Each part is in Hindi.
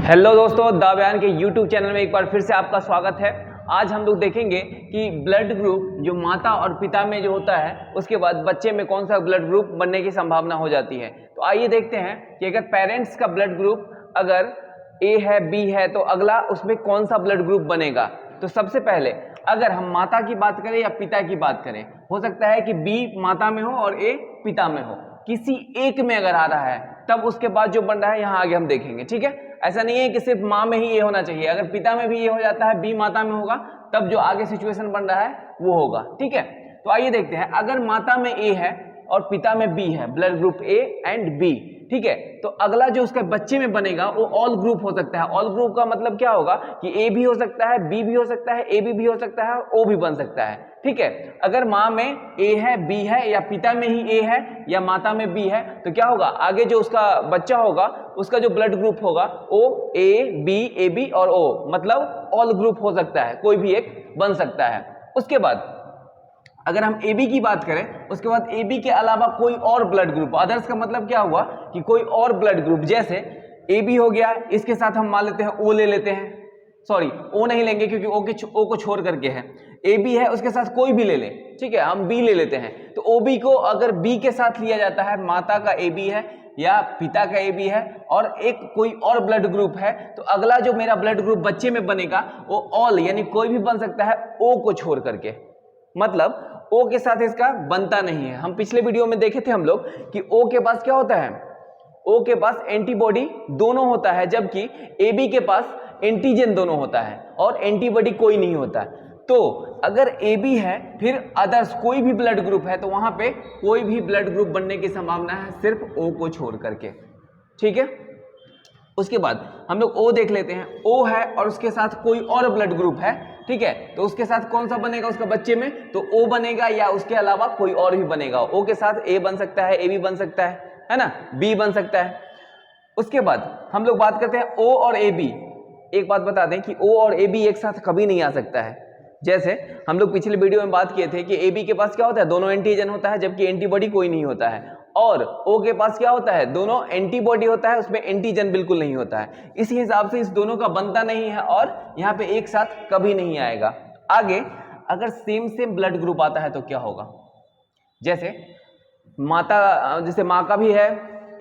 हेलो दोस्तों, द बयान के यूट्यूब चैनल में एक बार फिर से आपका स्वागत है। आज हम लोग देखेंगे कि ब्लड ग्रुप जो माता और पिता में जो होता है उसके बाद बच्चे में कौन सा ब्लड ग्रुप बनने की संभावना हो जाती है। तो आइए देखते हैं कि अगर पेरेंट्स का ब्लड ग्रुप अगर ए है, बी है, तो अगला उसमें कौन सा ब्लड ग्रुप बनेगा। तो सबसे पहले अगर हम माता की बात करें या पिता की बात करें, हो सकता है कि बी माता में हो और ए पिता में हो। किसी एक में अगर आ रहा है तब उसके बाद जो बन रहा है यहाँ आगे हम देखेंगे। ठीक है, ऐसा नहीं है कि सिर्फ माँ में ही ये होना चाहिए। अगर पिता में भी ये हो जाता है, बी माता में होगा, तब जो आगे सिचुएशन बन रहा है वो होगा। ठीक है, तो आइए देखते हैं। अगर माता में ए है और पिता में बी है, blood group A and B, ठीक है, तो अगला जो उसके बच्चे में बनेगा वो ऑल ग्रुप हो सकता है। ऑल ग्रुप का मतलब क्या होगा कि ए भी हो सकता है, बी भी हो सकता है, ए भी हो सकता है, ओ भी बन सकता है। ठीक है, अगर माँ में ए है, बी है, या पिता में ही ए है या माता में बी है, तो क्या होगा, आगे जो उसका बच्चा होगा उसका जो ब्लड ग्रुप होगा ओ ए बी और ओ, मतलब ऑल ग्रुप हो सकता है, कोई भी एक बन सकता है। उसके बाद अगर हम ए बी की बात करें, उसके बाद ए बी के अलावा कोई और ब्लड ग्रुप, अदर्स का मतलब क्या हुआ कि कोई और ब्लड ग्रुप, जैसे ए बी हो गया, इसके साथ हम मान लेते हैं ओ ले लेते हैं, सॉरी ओ नहीं लेंगे क्योंकि ओ को छोड़ करके है। ए बी है, उसके साथ कोई भी ले लें, ठीक है, हम बी ले लेते हैं। तो ओ बी को अगर बी के साथ लिया जाता है, माता का ए बी है या पिता का ए बी है और एक कोई और ब्लड ग्रुप है, तो अगला जो मेरा ब्लड ग्रुप बच्चे में बनेगा वो ऑल, यानी कोई भी बन सकता है ओ को छोड़ करके, मतलब ओ के साथ इसका बनता नहीं है। हम पिछले वीडियो में देखे थे हम लोग कि ओ के पास क्या होता है, ओ के पास एंटीबॉडी दोनों होता है, जबकि ए बी के पास एंटीजन दोनों होता है और एंटीबॉडी कोई नहीं होता है। तो अगर ए बी है फिर अदर्स कोई भी ब्लड ग्रुप है, तो वहां पे कोई भी ब्लड ग्रुप बनने की संभावना है सिर्फ ओ को छोड़ करके। ठीक है, उसके बाद हम लोग ओ देख लेते हैं। ओ है और उसके साथ कोई और ब्लड ग्रुप है, ठीक है, तो उसके साथ कौन सा बनेगा उसका बच्चे में, तो ओ बनेगा या उसके अलावा कोई और भी बनेगा। ओ के साथ ए बन सकता है, ए बी बन सकता है ना, बी बन सकता है। उसके बाद हम लोग बात करते हैं ओ और ए बी। एक बात बता दें कि ओ और ए बी एक साथ कभी नहीं आ सकता है। जैसे हम लोग पिछले वीडियो में बात किए थे कि ए बी के पास क्या होता है, दोनों एंटीजन होता है, जबकि एंटीबॉडी कोई नहीं होता है। और ओ के पास क्या होता है, दोनों एंटीबॉडी होता है, उसमें एंटीजन बिल्कुल नहीं होता है। इसी हिसाब से इस दोनों का बनता नहीं है और यहाँ पे एक साथ कभी नहीं आएगा। आगे अगर सेम ब्लड ग्रुप आता है तो क्या होगा, जैसे माता, जैसे माँ का भी है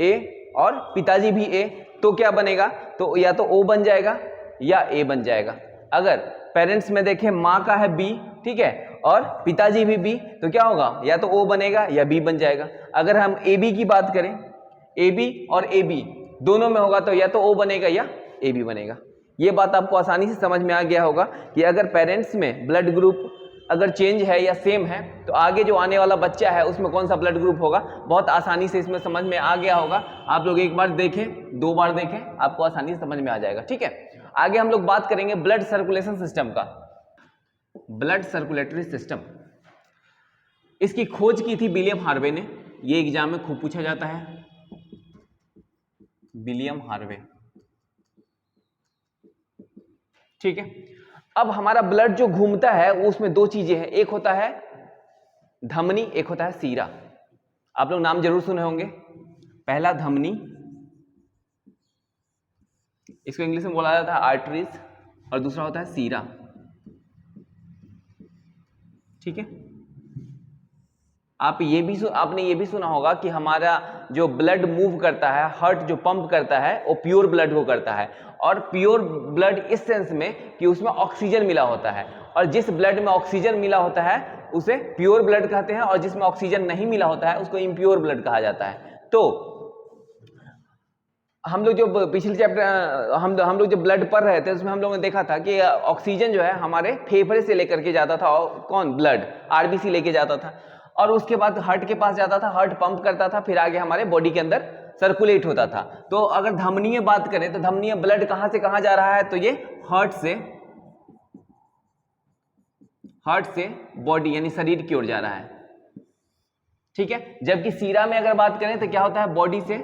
ए और पिताजी भी ए, तो क्या बनेगा, तो या तो ओ बन जाएगा या ए बन जाएगा। अगर पेरेंट्स में देखें, माँ का है बी, ठीक है, और पिताजी भी बी, तो क्या होगा, या तो ओ बनेगा या बी बन जाएगा। अगर हम ए बी की बात करें, ए बी और ए बी दोनों में होगा तो या तो ओ बनेगा या ए बी बनेगा। ये बात आपको आसानी से समझ में आ गया होगा कि अगर पेरेंट्स में ब्लड ग्रुप अगर चेंज है या सेम है, तो आगे जो आने वाला बच्चा है उसमें कौन सा ब्लड ग्रुप होगा, बहुत आसानी से इसमें समझ में आ गया होगा। आप लोग एक बार देखें, दो बार देखें, आपको आसानी से समझ में आ जाएगा। ठीक है, आगे हम लोग बात करेंगे ब्लड सर्कुलेशन सिस्टम का। ब्लड सर्कुलेटरी सिस्टम, इसकी खोज की थी विलियम हार्वे ने। ये एग्जाम में खूब पूछा जाता है, विलियम हार्वे। ठीक है, अब हमारा ब्लड जो घूमता है उसमें दो चीजें हैं, एक होता है धमनी, एक होता है सीरा। आप लोग नाम जरूर सुने होंगे। पहला धमनी, इसको इंग्लिश में बोला जाता है आर्टरीज, और दूसरा होता है सीरा। ठीक है, आपने ये भी सुना होगा कि हमारा जो ब्लड मूव करता है, हार्ट जो पंप करता है, वो प्योर ब्लड को करता है। और प्योर ब्लड इस सेंस में कि उसमें ऑक्सीजन मिला होता है, और जिस ब्लड में ऑक्सीजन मिला होता है उसे प्योर ब्लड कहते हैं, और जिसमें ऑक्सीजन नहीं मिला होता है उसको इम्प्योर ब्लड कहा जाता है। तो हम लोग जो पिछले चैप्टर हम लोग जो ब्लड पढ़ रहे थे उसमें हम लोगों ने देखा था कि ऑक्सीजन जो है हमारे फेफड़े से लेकर के जाता था, और कौन, ब्लड आरबीसी लेके जाता था, और उसके बाद हार्ट के पास जाता था, हार्ट पंप करता था, फिर आगे हमारे बॉडी के अंदर सर्कुलेट होता था। तो अगर धमनीय बात करें तो धमनीय ब्लड कहां से कहां जा रहा है, तो ये हार्ट से बॉडी यानी शरीर की ओर जा रहा है। ठीक है, जबकि सीरा में अगर बात करें तो क्या होता है, बॉडी से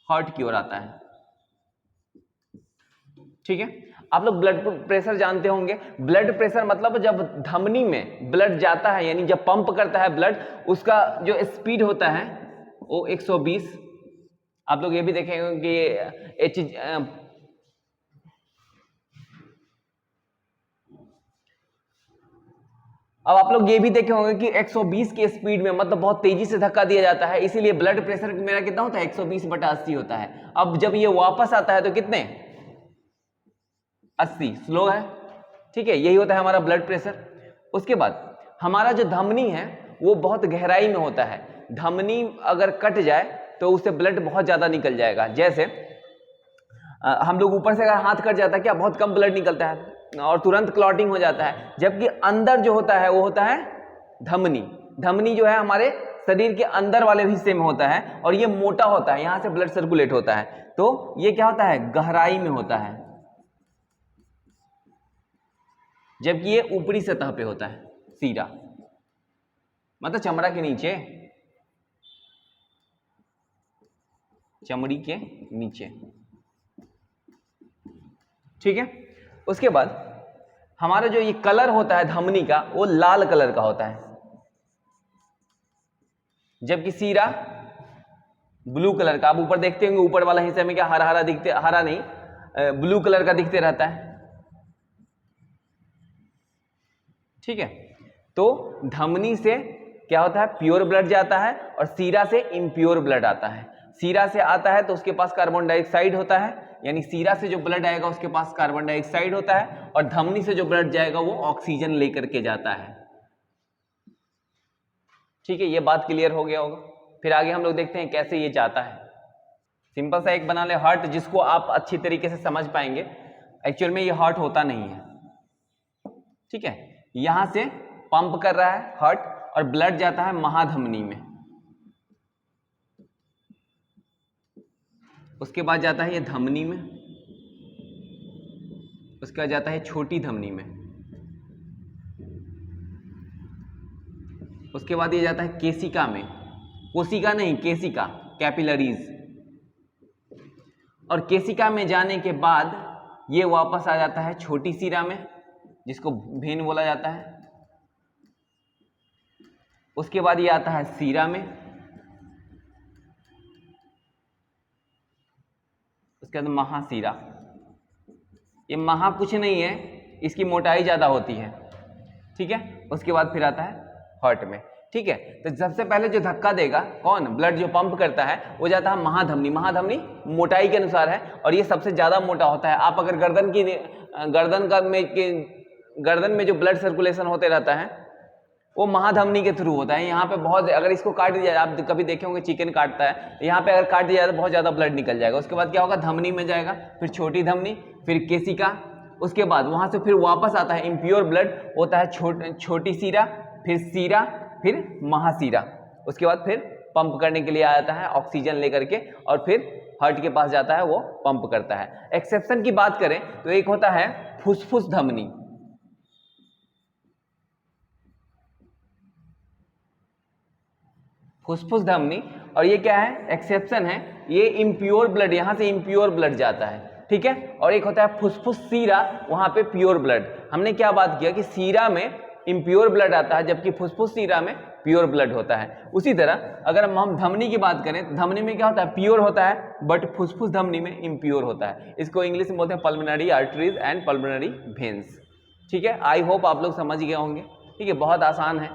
हार्ट की ओर आता है। ठीक है, आप लोग ब्लड प्रेशर जानते होंगे। ब्लड प्रेशर मतलब जब धमनी में ब्लड जाता है, यानी जब पंप करता है ब्लड, उसका जो स्पीड होता है वो 120 आप लोग ये भी देखेंगे कि एच अब आप लोग ये भी देखे होंगे कि 120 के स्पीड में मतलब बहुत तेजी से धक्का दिया जाता है, इसीलिए ब्लड प्रेशर मेरा कितना होता है 120/80 होता है। अब जब ये वापस आता है तो कितने 80, स्लो है, ठीक है, यही होता है हमारा ब्लड प्रेशर। उसके बाद हमारा जो धमनी है वो बहुत गहराई में होता है, धमनी अगर कट जाए तो उससे ब्लड बहुत ज्यादा निकल जाएगा। जैसे हम लोग ऊपर से अगर हाथ कट जाता है क्या बहुत कम ब्लड निकलता है और तुरंत क्लॉटिंग हो जाता है, जबकि अंदर जो होता है वो होता है धमनी। धमनी जो है हमारे शरीर के अंदर वाले हिस्से में होता है और ये मोटा होता है, यहां से ब्लड सर्कुलेट होता है, तो ये क्या होता है गहराई में होता है, जबकि ये ऊपरी सतह पे होता है, सीरा मतलब चमड़ा के नीचे, चमड़ी के नीचे, ठीक है। उसके बाद हमारा जो ये कलर होता है धमनी का वो लाल कलर का होता है, जबकि सीरा ब्लू कलर का। आप ऊपर देखते होंगे ऊपर वाला हिस्सा में क्या हरा हरा दिखते, हरा नहीं ब्लू कलर का दिखते रहता है, ठीक है। तो धमनी से क्या होता है प्योर ब्लड जाता है और सीरा से इम्प्योर ब्लड आता है। सीरा से आता है तो उसके पास कार्बन डाइऑक्साइड होता है, यानी सीरा से जो ब्लड आएगा उसके पास कार्बन डाइऑक्साइड होता है, और धमनी से जो ब्लड जाएगा वो ऑक्सीजन लेकर के जाता है, ठीक है। ये बात क्लियर हो गया होगा। फिर आगे हम लोग देखते हैं कैसे ये जाता है। सिंपल सा एक बना ले हार्ट, जिसको आप अच्छी तरीके से समझ पाएंगे। एक्चुअल में ये हार्ट होता नहीं है, ठीक है। यहां से पंप कर रहा है हार्ट और ब्लड जाता है महाधमनी में, उसके बाद जाता है ये धमनी में, उसके बाद जाता है छोटी धमनी में, उसके बाद ये जाता है केशिका में, कोशिका नहीं केशिका, कैपिलरीज, और केशिका में जाने के बाद ये वापस आ जाता है छोटी सीरा में जिसको वेन बोला जाता है, उसके बाद ये आता है सीरा में, उसके बाद महासीरा। ये महा कुछ नहीं है, इसकी मोटाई ज्यादा होती है, ठीक है। उसके बाद फिर आता है हार्ट में, ठीक है। तो सबसे पहले जो धक्का देगा कौन, ब्लड जो पंप करता है वो जाता है महाधमनी। महाधमनी मोटाई के अनुसार है और ये सबसे ज्यादा मोटा होता है। आप अगर गर्दन में जो ब्लड सर्कुलेशन होते रहता है वो महाधमनी के थ्रू होता है। यहाँ पे बहुत, अगर इसको काट दिया जाए, आप कभी देखे होंगे चिकन काटता है, यहाँ पे अगर काट दिया जाए तो बहुत ज्यादा ब्लड निकल जाएगा। उसके बाद क्या होगा, धमनी में जाएगा, फिर छोटी धमनी, फिर केशिका, उसके बाद वहां से फिर वापस आता है इम्प्योर ब्लड, होता है छोटी सीरा, फिर सीरा, फिर महासीरा। उसके बाद फिर पंप करने के लिए आता है ऑक्सीजन लेकर के, और फिर हार्ट के पास जाता है, वो पंप करता है। एक्सेप्शन की बात करें तो एक होता है फुसफुस धमनी, फुसफुस धमनी, और ये क्या है, एक्सेप्शन है, ये इम्प्योर ब्लड, यहां से इम्प्योर ब्लड जाता है, ठीक है। और एक होता है फुसफुस सीरा, वहां पे प्योर ब्लड। हमने क्या बात किया कि सीरा में इम्प्योर ब्लड आता है जबकि फुसफुस सीरा में प्योर ब्लड होता है। उसी तरह अगर हम धमनी की बात करें, धमनी में क्या होता है, प्योर होता है, बट फुसफुस धमनी में इम्प्योर होता है। इसको इंग्लिश में बोलते हैं pulmonary arteries and pulmonary veins, ठीक है। आई होप आप लोग समझ गए होंगे, ठीक है। बहुत आसान है,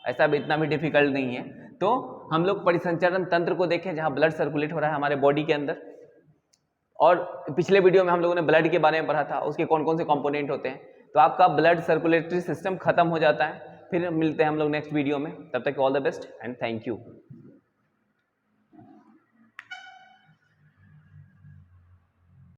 ऐसा भी इतना भी डिफिकल्ट नहीं है। तो हम लोग परिसंचरण तंत्र को देखें जहां ब्लड सर्कुलेट हो रहा है हमारे बॉडी के अंदर, और पिछले वीडियो में हम लोगों ने ब्लड के बारे में पढ़ा था, उसके कौन कौन से कंपोनेंट होते हैं। तो आपका ब्लड सर्कुलेटरी सिस्टम खत्म हो जाता है। फिर मिलते हैं हम लोग नेक्स्ट वीडियो में, तब तक all the best and thank you.